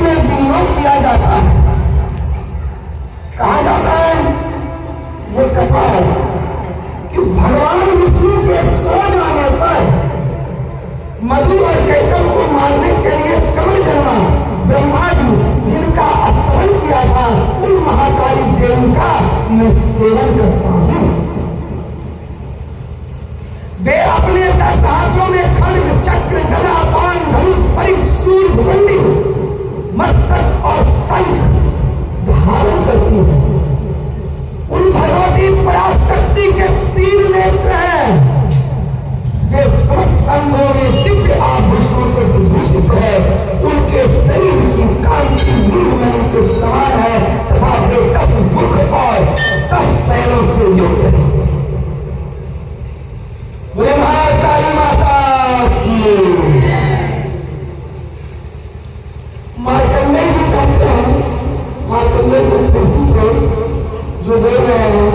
में विनियोग किया जाता है। कहा जाता है ये कथा है कि भगवान विष्णु के सो जाने पर मधु और कैकव को मारने के लिए कमल जन्मा ब्रह्मा जी जिनका स्मरण किया था उन महाकाली देवी का मैं सेवन करता हूं। वे अपने 10 हाथों में खड्ग चक्र गदा पान धनुष परिघ शूल भुजंडी मस्तक और शंख धारण करती है। उन भगवती पराशक्ति के 3 नेत्र हैं। वे समस्त अंगों में दिव्य आभूषणों से विभूषित है। उनके शरीर की कांति नीलमणि के समान है तथा वे 10 मुख और 10 पैरों से युक्त है। बोले महाकाली माता की। मार्कंडेय जी कहते हैं, मार्कंडेय ऋषि को जो बोल रहे हैं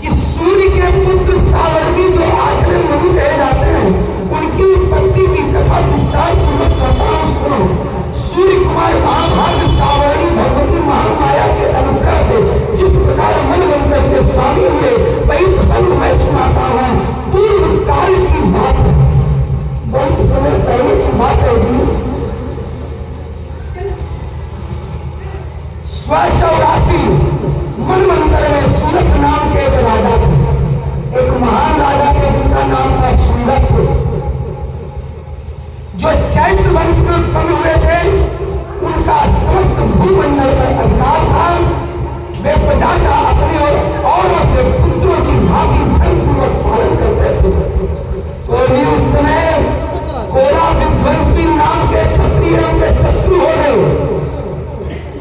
कि सूर्य के पुत्र सावर्णी जो आखिर मनु कहे जाते हैं उनकी उत्पत्ति की कथा विस्तार पूर्वक करता हूं, सुनो। सूर्य कुमार महाभाग सावर्णी भगवती महामाया के अनुग्रह से जिस प्रकार मनवंतर के स्वामी हुए वही प्रसंग मैं सुनाता हूं। पूर्व काल की बात है, बहुत समय पहले की बात है जी। 184 मनवंतर में सूरत नाम के एक राजा थे। एक महान राजा थे जिनका नाम था सूरत, जो चैत्र वंश में उत्पन्न हुए थे। उनका समस्त भूमंडल पर अधिकार था। वे प्रजा का अपने औरों से पुत्रों की भांति धर्मपूर्वक पालन करते थे। तो उस समय कोरा विध्वंसी नाम के क्षत्रिय उनके शत्रु हो गए।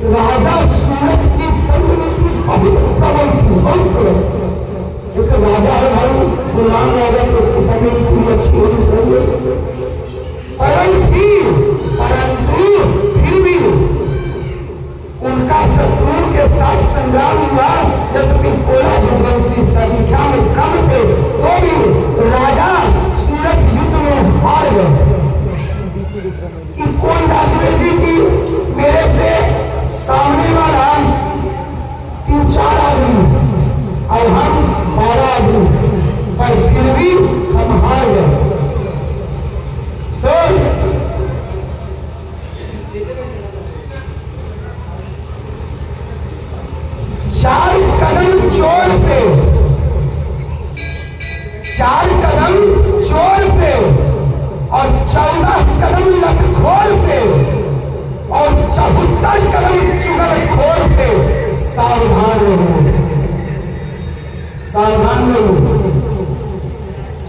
राजा सूरत की तंत्र बहुत प्रबल थी, बहुत प्रबल। एक राजा है भाई, गुलाम राजा तो उसकी तंत्र पूरी अच्छी होनी चाहिए, परंतु फिर भी उनका शत्रुओं के साथ संग्राम हुआ। जबकि कोरा विध्वंसी संख्या में कम थे तो भी राजा सूरत युद्ध में हार गए। कौन जादू जी की मेरे से सामने वाला 3-4 आदमी और हम 12 आदमी, पर फिर भी हम हार गए। तो 4 कदम जोर से, 4 कदम जोर से और 14 कदम लटखोर से और 74 कदम चुगलखोर से सावधान रहो, सावधान रहो।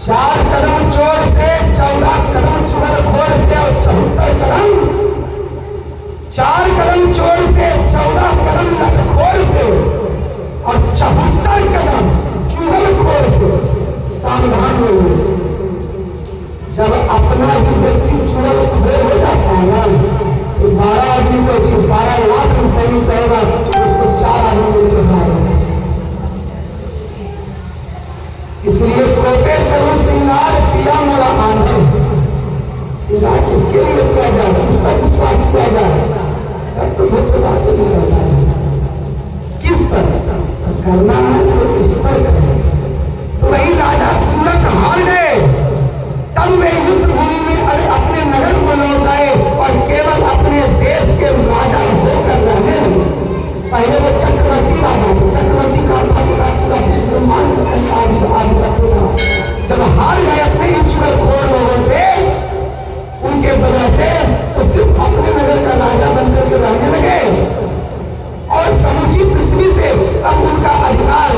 4 कदम जोर से, 14 कदम चुगलखोर से और 74 कदम, 4 कदम जोर से, 14 कदम लटखोर से और 74 कदम चुगलखोर से सावधान रहो। जब अपना ही व्यक्ति चुगलखोर हो जाता है ना, 12 आदमी को 12 लाख सैनिक करेगा, उसको 4 आदमी मिलकर मारेगा। इसलिए कोटे करो श्रृंगार किया मेरा आनंद। श्रृंगार किसके लिए किया जाए, किस पर विश्वास किया जाए? सब तो मुक्त बातें नहीं होता है। किस पर करना है तो इस पर करें। तो वही राजा सूरत हार गए। तब वे युद्ध भूमि में अपने नगर को लौट आए और केवल अपने देश के राजा होकर रहने लगे। पहले वो चक्रवर्ती राजा थे, चक्रवर्ती का जब हार गए अपने इन चुगलखोर लोगों से, उनके वजह से तो सिर्फ अपने नगर का राजा बनकर के रहने लगे और समूची पृथ्वी से अब उनका अधिकार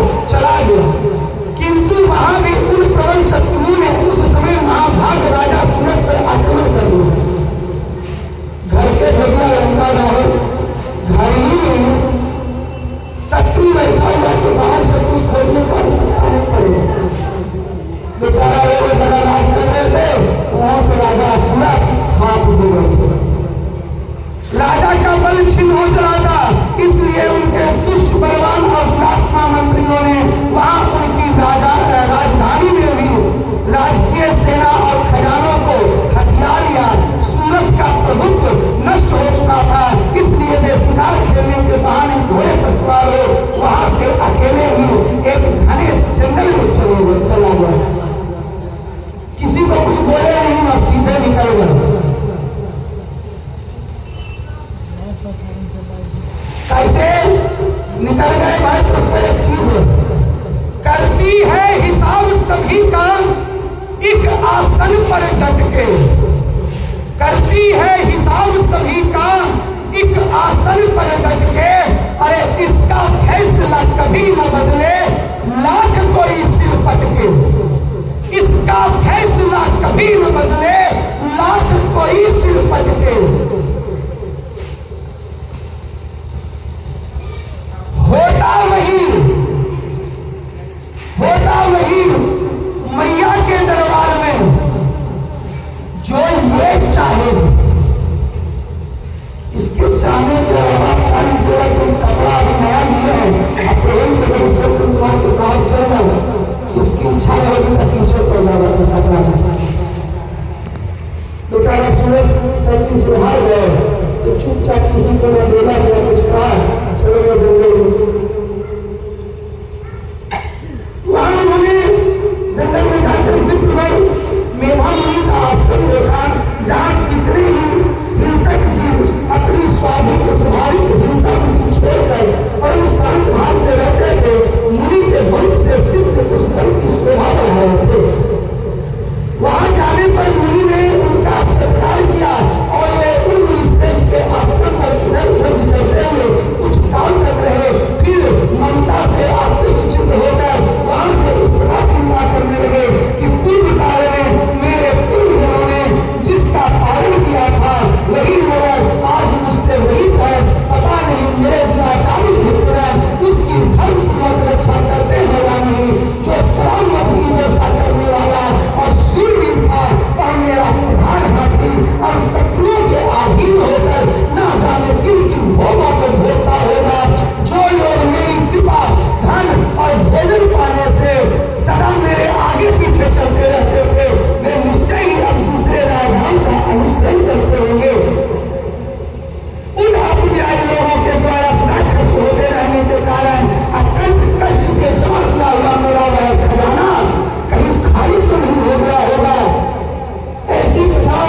आसन पर डट के करती है हिसाब सभी का, एक आसन पर डट के। अरे इसका फैसला कभी न बदले, लाख कोई सिर पटके। इसका फैसला कभी न बदले, लाख कोई सिर पटके। होता वही मैया के दरबार में जो ये चाहे। इसके चाहने के अलावा सारी जोड़ा कोई कपड़ा भी नया नहीं है, प्रेम के दूसरे के काम चल रहा है। इसकी इच्छा रहेगी तो पीछे पड़ जाएगा कपड़ा। बेचारा सूरज सब चीज से हार गए तो चुपचाप किसी को न बोला न कुछ कहा, चलो मैं जंगल वहां उन्होंने जंगल में जाकर मित्र मेधा मुनि का आश्रम देखा, जहाँ कितने ही हिंसक जीव अपनी स्वाभाविक स्वाभाविक हिंसा को छोड़कर और उस शांत भाव से रहते थे। मुनि के बहुत से शिष्य उस बल की शोभा बढ़ा रहे थे। वहां जाने पर मुनि ने उनका सत्कार किया और वे उन ऋषिकेश के आश्रम पर इधर उधर विचरते हुए कुछ काम कर रहे। फिर ममता से आकृष्ट होकर वहां से इस प्रकार चिंता करने लगे कि पूर्व काल में मेरे पूर्वजों ने जिसका पालन किया था वही मगर आज मुझसे वही है। पता नहीं मेरे दुराचारी मित्र उसकी धर्मपूर्वक रक्षा करते हैं या नहीं। जो सलाम अपनी व्यवस्था करने वाला और सूर्यवीर था और मेरा प्रधान हाथी और शत्रुओं के अधीन होकर ना जाने किन किन भोगों को भोगता होगा। जो लोग मेरी कृपा धन और भोजन पाने से सदा मेरे आगे पीछे चलते रहते थे, वे निश्चय ही अब दूसरे राजाओं का अनुसरण करते होंगे। उन अपन्यायी लोगों के द्वारा सदा खर्च होते रहने के कारण अत्यंत कष्ट से जमा किया हुआ मेरा वह खजाना कहीं खाली तो नहीं हो गया होगा। ऐसी कथा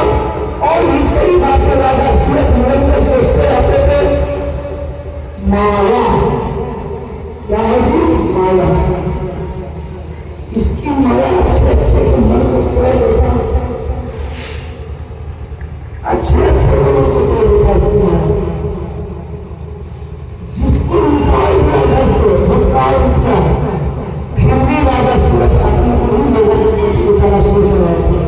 और भी कई बातें राजा सूरज निरंतर सोचते रहते थे। माया क्या है जी? माया। इसकी माया अच्छे मन को तोड़ देता, अच्छे लोगों को तोड़ देता। जिसको निकाल दिया घर से भटकाल दिया, फिर भी राजा सूरज अपने उन लोगों को बेचारा सोच रहा था।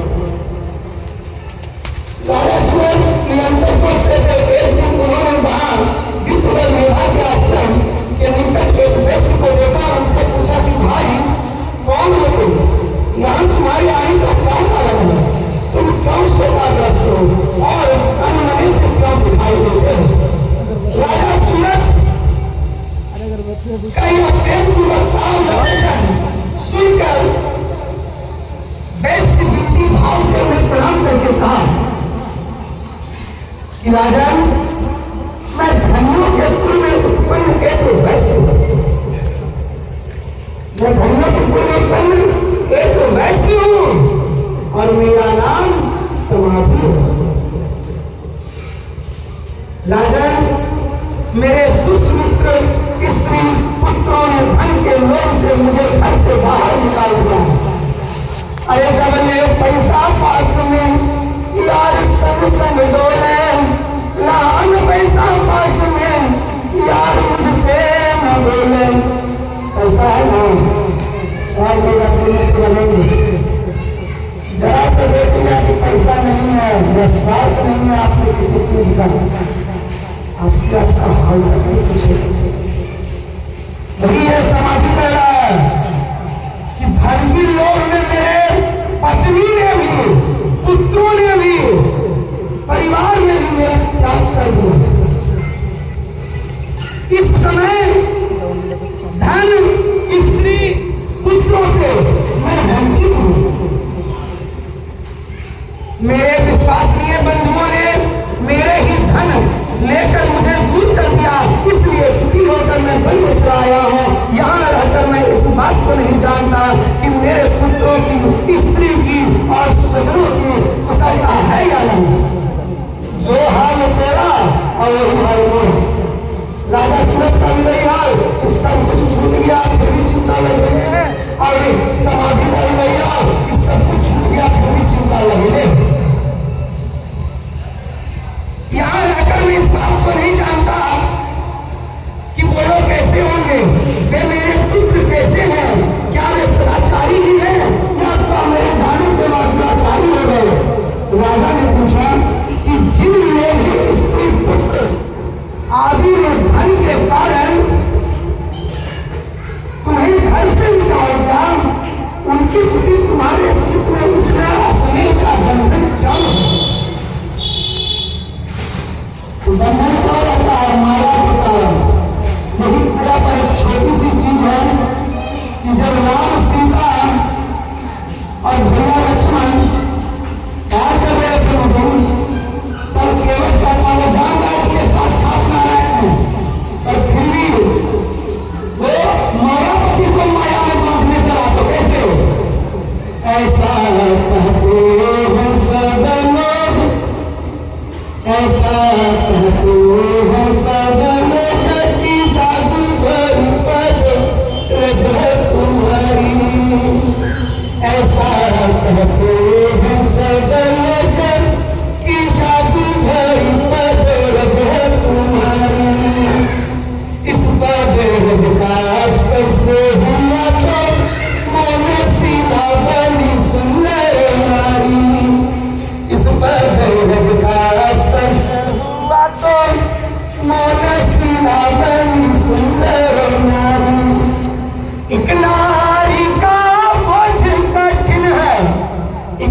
राजा सूरज निरंतर सोचते थे। एक दिन उन्होंने बाहर विप्र मेधा के आश्रम के निकट एक व्यक्ति को देखा और उससे पूछा कि भाई कौन हो तुम? यहाँ तुम्हारी आने का क्या कारण है? तुम क्यों शोकाग्रस्त हो और अनमने से क्यों दिखाई देते हो? राजा सूरज कई प्रेमपूर्वक लक्षण सुनकर वैश्य विधि भाव से उन्हें प्रणाम करके कहा कि राजन, मैं धनियों के कुल में उत्पन्न एक वैश्य हूं। मैं धनियों के कुल में उत्पन्न एक वैश्य हूं और मेरा नाम समाधि है। राजन, मेरे दुष्ट मित्र स्त्री पुत्रों ने धन के लोभ से मुझे घर से बाहर निकाल दिया। अरे जब मेरे पैसा पास में यार संग संग डोले, लान पैसा पास में यार मुझसे न बोले। ऐसा है ना, 4 जगह बनेंगे। जरा से देखिए कि पैसा नहीं है, विश्वास नहीं है आपसे किसी चीज का, आपसे आपका हाल नहीं पूछे। वही है समाधि कर रहा है कि धर्मी लोग ने, मेरे पत्नी ने भी, पुत्रों ने भी, परिवार ने भी मेरा त्याग कर दिया। इस समय धन स्त्री पुत्रों से मैं वंचित हूं। मेरे विश्वसनीय बंधुओं ने मेरे ही धन लेकर मुझे दूर कर दिया, इसलिए दुखी होकर मैं वन में चला आया हूँ। यहाँ रहकर मैं इस बात को नहीं जानता कि मेरे पुत्रों की, स्त्री की और स्वजनों की कुशलता है या नहीं। जो हाल तेरा और वही हाल वो। राजा सूरज का भी नहीं हाल, सब कुछ छूट गया फिर भी चिंता लग रही है, और समाधि का भी नहीं हाल, सब कुछ छूट गया फिर भी चिंता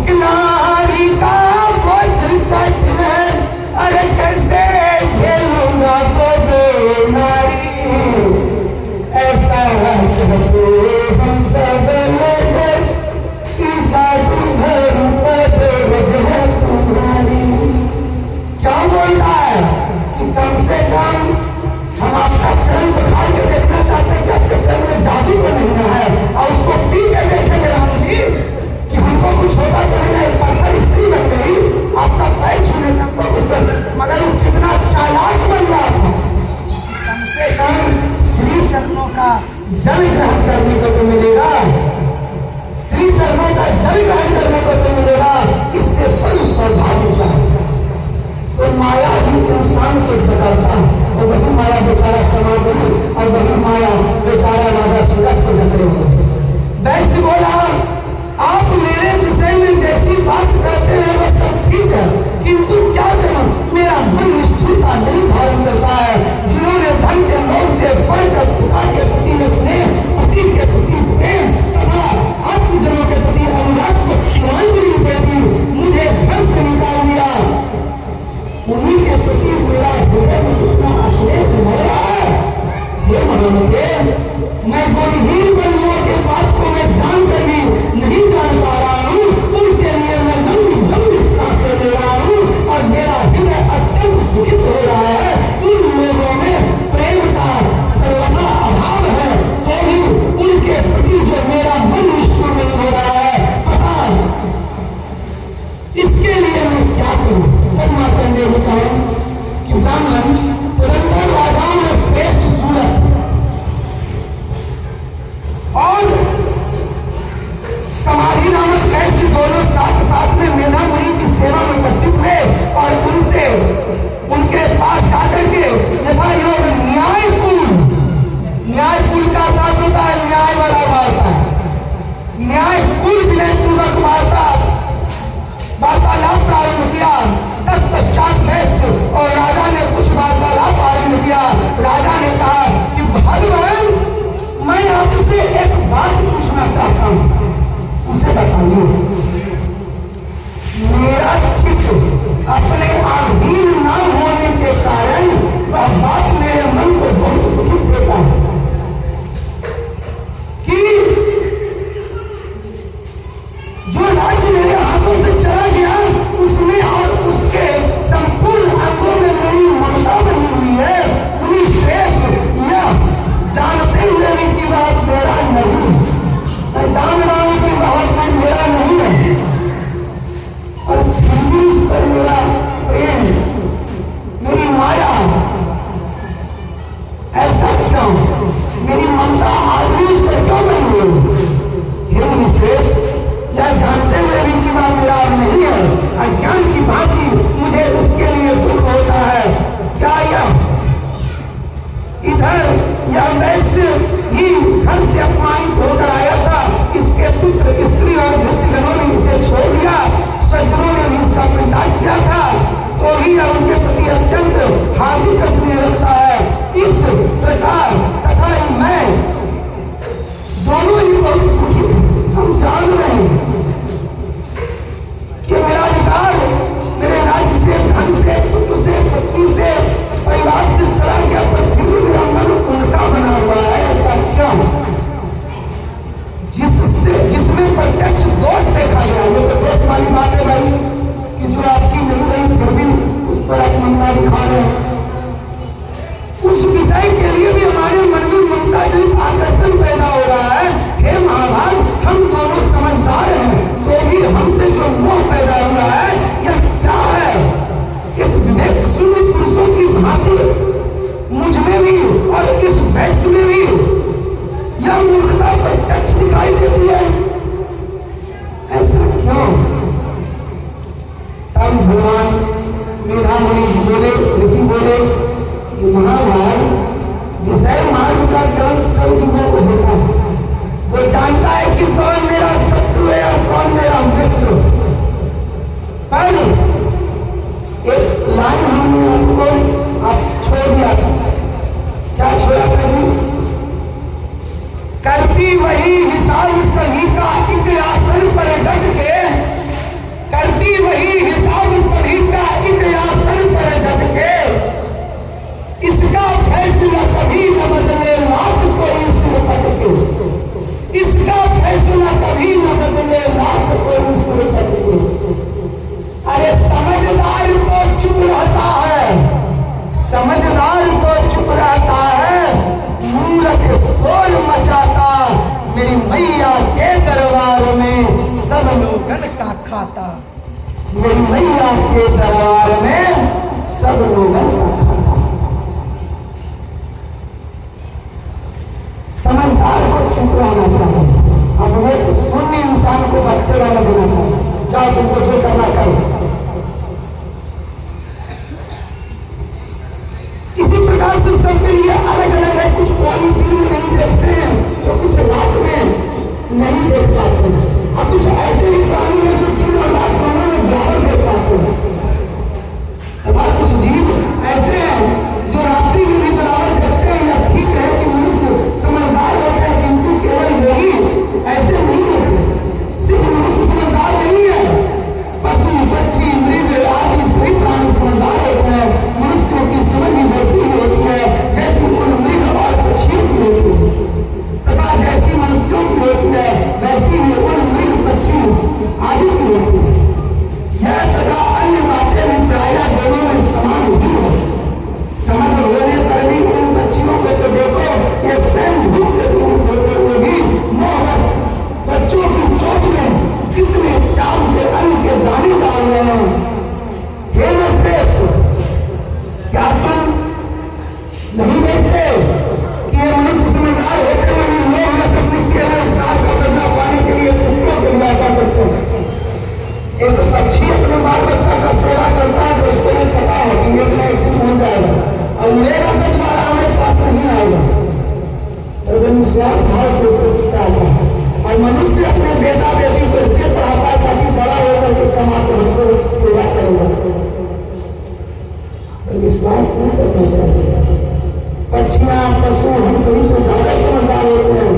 एक नारी का बोझ कठिन है, अरे कैसे झेलूंगा तो दो नारी, ऐसा कहते हम सब लोग कि जादू घर पर है तुम्हारी। क्या बोलता है कि कम से कम हम आपका चरण बढ़ा के देखना चाहते हैं कि आपके चरण में जादू तो नहीं रहा है, और उसको पी के देखेंगे राम जी कि हमको कुछ होता तो नहीं है। पत्थर स्त्री बन गई आपका पैर छूने से हमको कुछ, मगर वो कितना चालाक बन रहा था। कम से कम श्री चरणों का जल ग्रहण करने को तो मिलेगा, श्री चरणों का जल ग्रहण करने को तो मिलेगा, इससे बड़ी सौभाग्य का। तो माया ही इंसान को जगाता, और वही माया बेचारा समाधि, और वही माया बेचारा राजा सूरत को जगड़े हुए। वैश्य बोला आप मेरे विषय में जैसी बात करते हैं वो सब ठीक है, किंतु क्या करूं मेरा मन निष्ठुरता नहीं धारण करता है। जिन्होंने धन के लोभ से बढ़कर पिता के प्रति स्नेह, पति के प्रति प्रेम तथा आत्मजनों के प्रति अनुराग को श्रद्धांजलि दे दी, मुझे घर से निकाल दिया, उन्हीं के प्रति मेरा हृदय में कितना स्नेह भर रहा है। ये मनोगे मैं गुणहीन बंधुओं के बात को मैं जान कर भी नहीं जान पा रहा हूँ, उनके लिए मैं लंबी लंबी सांसें ले रहा हूँ, और मेरा हृदय अत्यंत दुखित हो रहा है। उन लोगों में प्रेम का सर्वथा अभाव है, तो भी उनके प्रति जो मेरा मन निष्ठुर नहीं हो रहा है, पता इसके लिए मैं क्या करूं। तब मार्कंडेय ने कहा कि ब्राह्मण पुरंदर राजाओं में श्रेष्ठ सूरत और समाधि नामक ऐसे दोनों साथ साथ में मेधा मुनि की सेवा में उपस्थित हुए, और उनसे उनके पास जाकर के यथा योग न्यायकुल का अर्थ होता है न्याय वाला वार्ता, न्यायकुल विनय पूर्वक वार्तालाप प्रारंभ किया। तत्पश्चात वैश्य और राजा ने कुछ वार्तालाप आरंभ किया। राजा ने कहा कि भगवान मैं आपसे एक बात पूछना चाहता हूं, उसे बताइए। मेरा चित्त अपने अधीन न होने के कारण वह बात मेरे मन को बहुत दुख देता है कि जो राज्य मेरे हाथों से चला गया उसमें और उसके संपूर्ण अंगों में मेरी ममता बनी हुई है। उन्हीं श्रेष्ठ यह जानते हुए की बात मेरा नहीं, मैं जान रहा हूं कि बात में मेरा नहीं है, और फिर भी उस पर मेरा प्रेम शोर मचाता, मेरी मैया के दरबार में सब लोगन का खाता। मेरी मैया के दरबार में सब लोगन का खाता। समझदार को चुप रहना चाहिए, अब वो शून्य इंसान को भटके रहना देना चाहिए। जाओ तुमको जो करना करो। इसी प्रकार से सबके लिए अलग अलग है। कुछ पुरानी फिल्म नहीं देखते हैं तो कुछ रात में नहीं देख पाते हैं, और कुछ ऐसे ही प्राणी है जो दिन और रात दोनों में बराबर देख पाते हैं, तथा कुछ जीव ऐसे हैं जो रात्रि में भी बराबर देखते हैं। या ठीक है कि मनुष्य समझदार होते हैं, किंतु केवल यही ऐसे नहीं होते। सिर्फ मनुष्य समझदार नहीं है, पशु पक्षी मृग आदि सभी प्राणी समझदार होते हैं। मनुष्यों की समझ भी वैसी ही होती है जैसी उन मृग और पक्षियों की होती है, तथा जैसी मनुष्यों की होती है वैसी ही उन मृग पक्षी आदि की होती है। यह तथा अन्य बातें भी प्रायः दोनों में समान ही है। समझ होने पर भी उन पक्षियों को तो देखो, ये स्वयं भूख से दूर होते हुए भी मोहब्बत बच्चों की चोंच में कितने चाव से अन्न के दाने डाल रहे हैं। हे नरश्रेष्ठ, क्या तुम नहीं देखते कि ये मनुष्य समझदार होते हुए भी लोग न सकते किए हुए उपकार का बदला पाने के लिए कुत्तों को इलाजा करते हैं। एक पक्षी अपने बाल बच्चा का सेवा करता है तो उसको ये पता है कि ये अपना एक हो जाएगा और मेरा तो दोबारा हमारे पास नहीं आएगा, तो निस्वार्थ भाव से उसको चुकाता है। और मनुष्य अपने बेटा बेटी को इसलिए पढ़ाता है ताकि बड़ा होकर के कमा के हमको सेवा करेगा। विश्वास नहीं करना चाहिए। पक्षियां पशु हम सभी से ज्यादा समझदार होते हैं।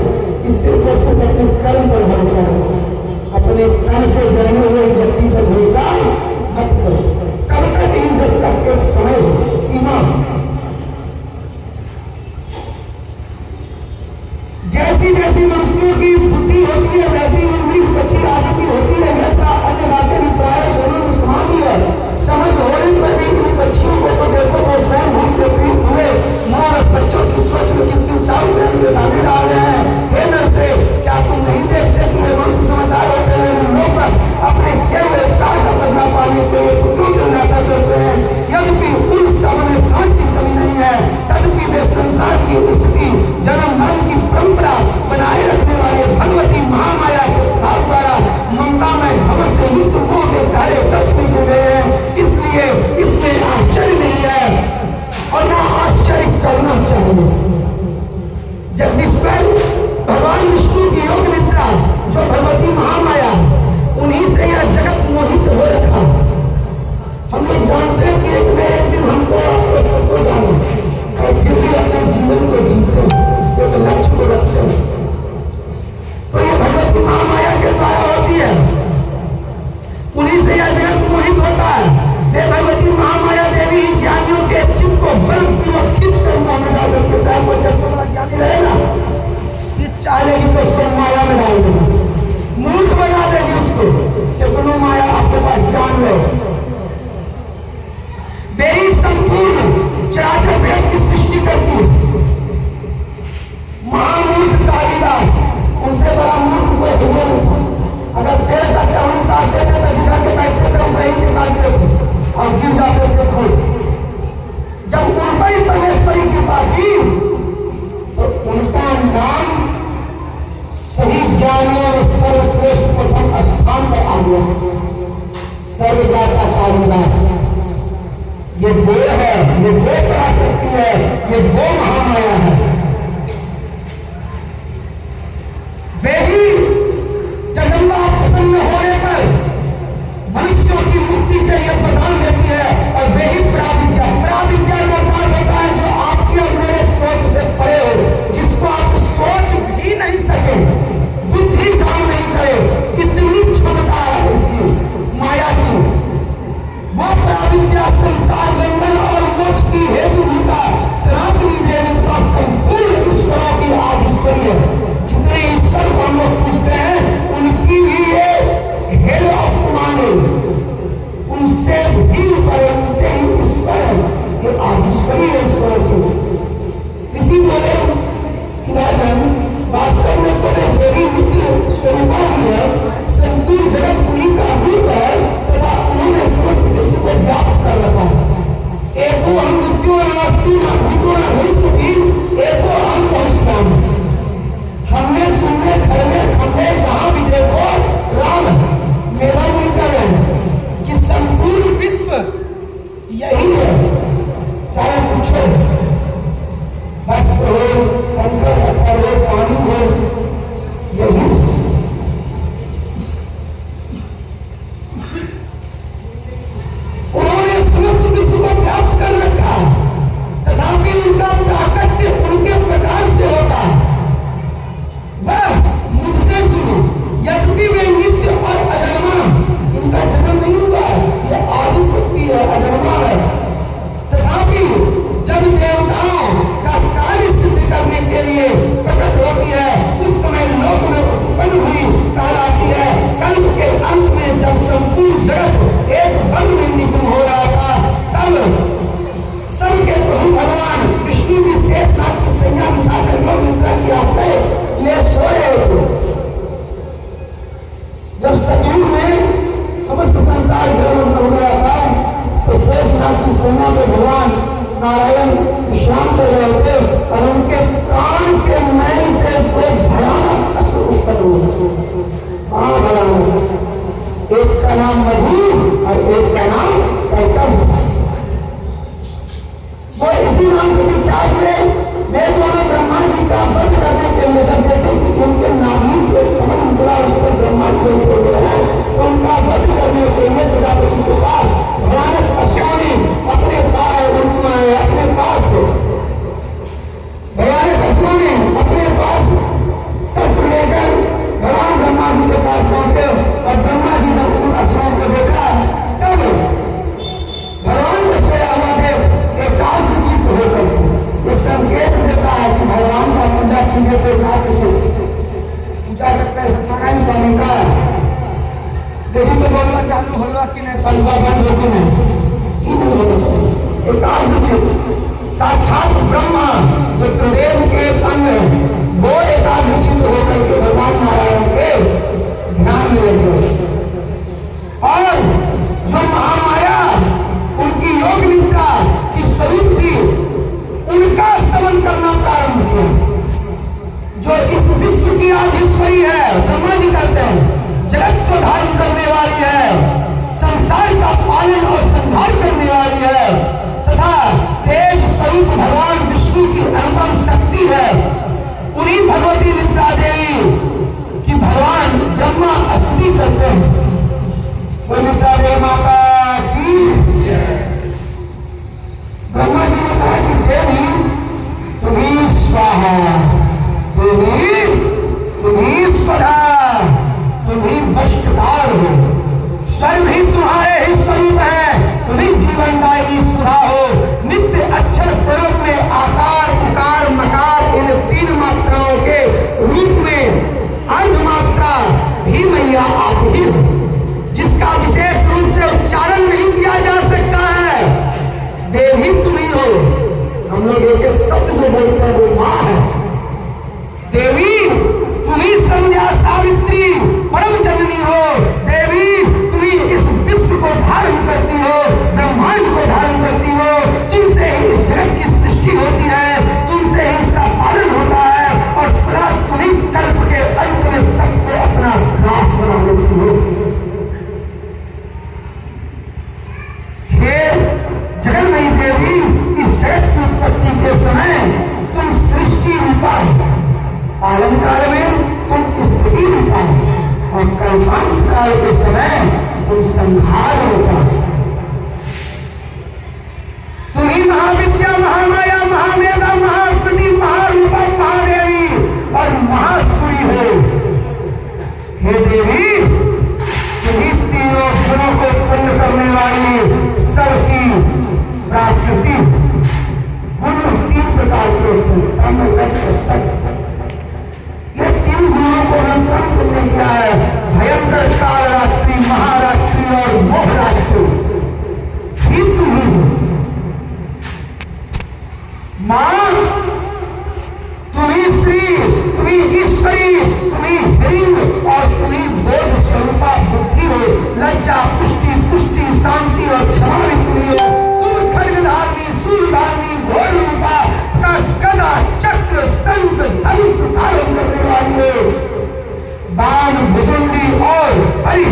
इससे पशु अपने कर्म पर भरोसा है, अपने तन से जन्मे हुए व्यक्ति पर भरोसा मत करो। कब तक नहीं, जब तक एक समय सीमा। जैसी जैसी मनुष्यों की बुद्धि होती है वैसी उनकी पक्षी आदि की होती है। अन्य बातें भी प्राय दोनों में समान ही है। समझ होने पर भी इन पक्षियों को तो देखो वो स्वयं भूख से पीड़ित हुए मोर बच्चों की चोंच में कितनी चाव से दाने डाल रहे हैं। हे नरश्रेष्ठ, क्या तुम नहीं देखते कि वे मनुष्य समझदार होते हुए लोग अपने किए हुए उपकार का बदला पाने के लिए पुत्रों की निराशा करते हैं। यद्यपि उन सब में समझ की कमी नहीं है, तदपि वे संसार की स्थिति जन्म मरण की परंपरा बनाए रखने वाले भगवती महामाया के भाव द्वारा ममता में भव से युक्त हो के कार्य करते हुए हैं। इसलिए इसमें आश्चर्य नहीं है और ना आश्चर्य करना चाहिए। जगदीश्वर भगवान विष्णु की योग निद्रा जो भगवती महामाया, उन्हीं से यह जगत मोहित हो रखा। हम लोग जानते हैं कि एक न एक दिन हमको आपको सबको जाना और फिर भी अपने जीवन को जीते हैं, एक लक्ष्य को रखते हैं। तो ये भगवती महामाया के द्वारा होती है, उन्हीं से यह जगत मोहित होता है। हे भगवती महामाया देवी ज्ञानियों के चित्त को बलपूर्वक खींच कर माया में डाल देते। चाहे वो जब बड़ा ज्ञानी रहेगा, ये चाहेगी तो उसको माया में डाल देगी, मूर्ख बना देगी उसको कि दोनों माया आपके पास जान लो। मेरी संपूर्ण चराचर जगत की सृष्टि करती है। महामूर्ख कालिदास, उनसे बड़ा मूर्ख कोई हुआ नहीं। अगर पेड़ का चावल काटते थे तो गिरा के बैठते थे, वही निकालते थे और गिर जाते थे खुद। जब उनकी परमेश्वरी कृपा की तो उनका नाम सही ज्ञानियों में सर्वश्रेष्ठ प्रथम स्थान पर आ गया। सर्वज्ञाता कालिदास, ये वो है, ये वो पराशक्ति है, ये वो महामाया है। वे ही जगन्ना प्रसन्न होने पर मनुष्यों की मुक्ति के लिए प्रदान देती है। और वे ही प्राविद्या का कार्य होता है जो आपकी और मेरे सोच से परे हो, जिसको आप सोच भी नहीं सके, बुद्धि काम नहीं करे, इतनी क्षमता है इसकी माया की। वो प्राविद्या संसार बंधन और मोक्ष की हेतु भूता सनातनी देवी का प्रभु और एक का नाम कर्तव्य। वो इसी नाम से विख्यात हुए। वे दोनों ब्रह्मा जी का वध करने के लिए जब देखे कि उनके नाभि से कमल निकला, उस पर ब्रह्मा जी को है, तो उनका वध करने के लिए प्रजापति के पास भयानक पशुओं ने अपने पास भयानक पशुओं ने अपने पास शस्त्र लेकर भगवान ब्रह्मा जी के पास पहुंचे। और ब्रह्मा जी ने उन असुरों को देखा, तब भगवान को सोया हुआ देव एकाग्रचित्त होकर ये संकेत देता है कि भगवान का पूजा कीजिए तो एकाग्रचित्त पूजा करते हैं। सत्यनारायण स्वामी का देखिए तो बोलना चालू होगा कि नहीं, पंद्रह बंद होती नहीं, एकाग्रचित्त साक्षात ब्रह्मा जो त्रिदेव के अंग वो एकाग्रचित्त होकर के भगवान नारायण के ध्यान में लगे। और जो महामाया उनकी योग निद्रा की स्वरूप थी उनका स्तमन करना प्रारंभ किया। जो इस विश्व की आधीश्वरी है, ब्रह्मा जी कहते हैं, जगत को धारण करने वाली है, संसार का पालन और संहार करने वाली है, तथा तेज स्वरूप भगवान विष्णु की अनुपम शक्ति है। उन्हीं भगवती निद्रा देवी की भगवान ब्रह्मा स्तुति करते हैं। वो निद्रा देवी माता की ब्रह्मा जी ने कहा कि देवी तुम्ही स्वाहा, देवी तुम्ही स्वधा, तुम्ही वष्ट्रकार हो, स्वर्ग ही तुम्हारे ही स्वरूप है, तुम्ही जीवनदायी सुधा हो। नित्य अक्षर प्रयोग में आकार उकार मकार इन तीन मात्राओं के रूप में अर्ध मात्रा भी मैया आप ही हो, जिसका विशेष रूप से उच्चारण नहीं किया जा सकता है। देवी तुम्ही हो। हम लोग एक एक शब्द में बोलते हैं वो माँ है। देवी तुम्ही संध्या सावित्री परम जननी हो। देवी तुम्ही इस विश्व को धारण करती हो, ब्रह्मांड को धारण करती हो। तुमसे ही इस जगत की सृष्टि होती है, तुमसे ही इसका पालन होता है और सदा तुम्ही कल्प के अंत में सबको अपना रास बना लेती हो। हे जगन्मयी देवी, इस जगत की उत्पत्ति के समय तुम सृष्टि रूपा, पालन काल में तुम स्थिति रूपा और कल्पांत काल के समय तुम संहार रूपा। तुम्ही महाविद्या, महामाया, महामेधा, महास्मृति, महारूपा, महादेवी और महासूरी हो। हे देवी, तुम्ही तीनों गुणों को उत्पन्न करने वाली सबकी प्राकृति गुण तीन प्रकार के सत्य, ये तीन गुणों को नियंत्रण करने किया है। भयंकर काल रात्रि, महारात्रि और मोह रात्रि ही तुम्ही मां, तुम्ही श्री, तुम्ही ईश्वरी, तुम्ही हिंग और तुम्ही बोध स्वरूपा बुद्धि हो। लज्जा, पुष्टि, पुष्टि, शांति और क्षमा भी तुम्ही हो। तुम खड्गधारणी, सूर्यधारणी, घोर रूपा का गदा, चक्र, शंख, धनुष धारण करने वाली हो। बाण, भुजंगी और हरि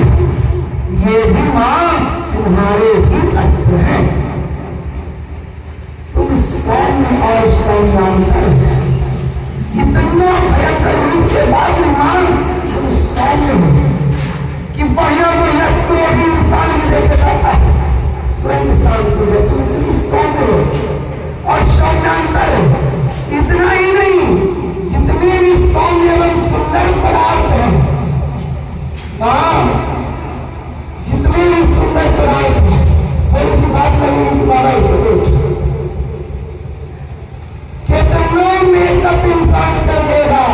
ये भी मां तुम्हारे ही अस्त्र हैं। तुम सौम्य और सौम्यांतर है। इतना भयंकर रूप के बाद मां तुम सौम्य हो कि बढ़िया बढ़िया कोई भी इंसान भी देखे जाता है तो इंसान को तुम सौम्य हो और सौम्यांतर है। इतना ही नहीं, जितने भी सौम्य एवं सुंदर पदार्थ हैं, जितने भी सुंदर पदार्थ हैं, थोड़ी सी बात करेंगे तुम्हारा कितना मेकअप इंसान कर देगा,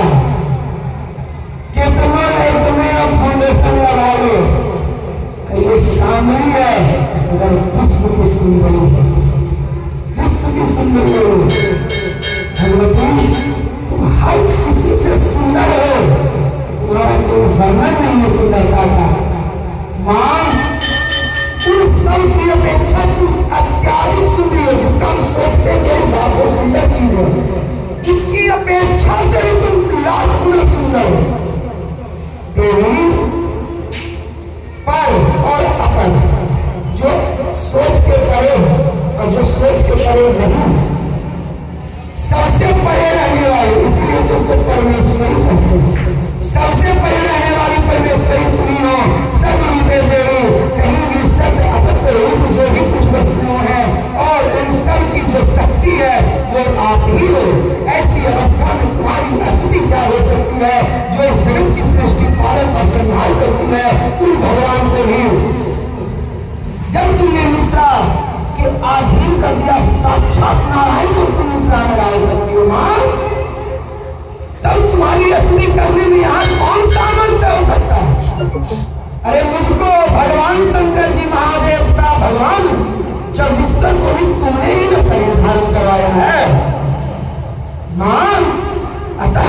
कितना नहीं तुम्हें अब फाउंडेशन लगा लो, ये सामने है। अगर विश्व की सुंदरी है, विश्व की सुंदरी हो भगवती, तुम हर किसी से सुंदर हो, तुम्हारा कोई वर्णन नहीं है सुंदरता का। मां उन सब की अपेक्षा तुम अत्याधिक सुंदरी हो, जिसका हम सोचते हैं बहुत सुंदर चीज है, इसकी अपेक्षा से भी तुम लाख गुना सुंदर हो। देवी पर और अपर जब तुमने निद्रा के अधीन कर दिया साक्षात नारायण को तुम निद्रा में डाल सकती हो मां, तब तुम्हारी असली करने में यहाँ कौन सा मंत्र हो सकता है? अरे मुझको भगवान शंकर जी महादेव का भगवान जब विश्व को भी तुमने ही न शरीर धारण करवाया है मां, अतः